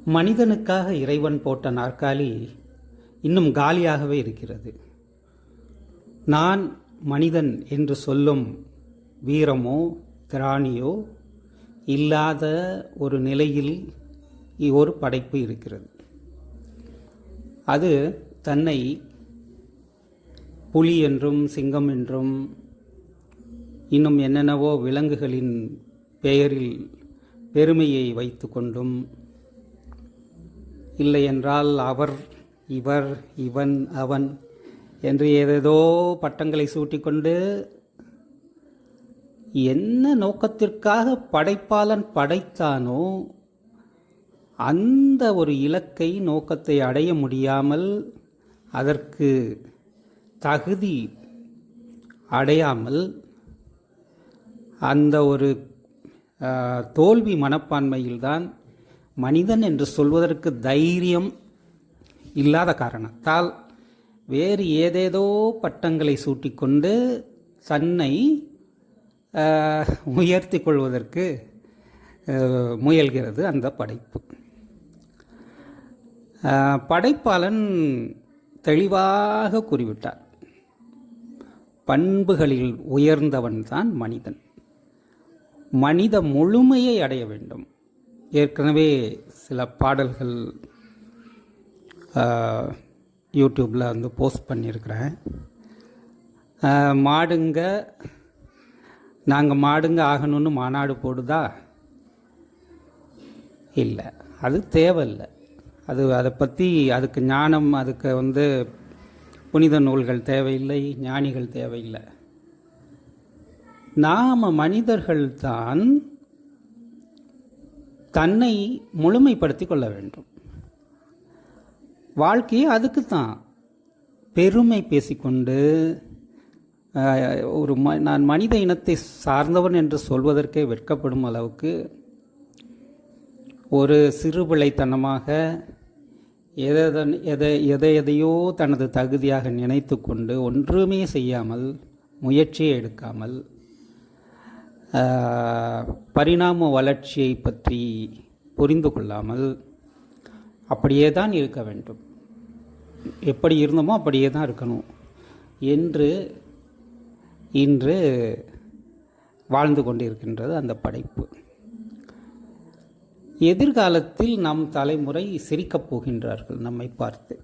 மனிதனுக்காக இறைவன் போட்ட நாற்காலி இன்னும் காலியாகவே இருக்கிறது. நான் மனிதன் என்று சொல்லும் வீரமோ திராணியோ இல்லாத ஒரு நிலையில் ஒரு படைப்பு இருக்கிறது. அது தன்னை புலி என்றும் சிங்கம் என்றும் இன்னும் என்னென்னவோ விலங்குகளின் பெயரில் பெருமையை வைத்து கொண்டும், இல்லை என்றால் அவர், இவர், இவன், அவன் என்று ஏதேதோ பட்டங்களை சூட்டிக்கொண்டு என்ன நோக்கத்திற்காக படைப்பாளன் படைத்தானோ அந்த ஒரு இலக்கை நோக்கத்தை அடைய முடியாமல், அதற்கு தகுதி அடையாமல், அந்த ஒரு தோல்வி மனப்பான்மையில்தான் மனிதன் என்று சொல்வதற்கு தைரியம் இல்லாத காரணத்தால் வேறு ஏதேதோ பட்டங்களை சூட்டிக்கொண்டு தன்னை உயர்த்தி கொள்வதற்கு முயல்கிறது அந்த படைப்பு. படைப்பாளன் தெளிவாக கூறிவிட்டார், பண்புகளில் உயர்ந்தவன்தான் மனிதன். மனித முழுமையை அடைய வேண்டும். ஏற்கனவே சில பாடல்கள் யூடியூப்பில் வந்து போஸ்ட் பண்ணியிருக்கிறேன். மாடுங்க, நாங்கள் மாடுங்க ஆகணும்னு மாநாடு போடுதா? இல்லை, அது தேவையில்லை. அதை பற்றி அதுக்கு ஞானம், அதுக்கு வந்து புனித நூல்கள் தேவையில்லை, ஞானிகள் தேவையில்லை. நாம் மனிதர்கள்தான் தன்னை முழுமைப்படுத்தி கொள்ள வேண்டும். வாழ்க்கையை அதுக்குத்தான். பெருமை பேசிக்கொண்டு நான் மனித இனத்தை சார்ந்தவன் என்று சொல்வதற்கே வெட்கப்படும் அளவுக்கு ஒரு சிறுபிள்ளைத்தனமாக எதையோ தனது தகுதியாக நினைத்து கொண்டு ஒன்றுமே செய்யாமல், முயற்சியை எடுக்காமல், பரிணாம வளர்ச்சியை பற்றி புரிந்து கொள்ளாமல் அப்படியே தான் இருக்க வேண்டும், எப்படி இருந்தோமோ அப்படியே தான் இருக்கணும் என்று இன்று வாழ்ந்து கொண்டிருக்கின்றது அந்த படைப்பு. எதிர்காலத்தில் நம் தலைமுறை சிரிக்கப் போகின்றார்கள் நம்மை பார்த்து.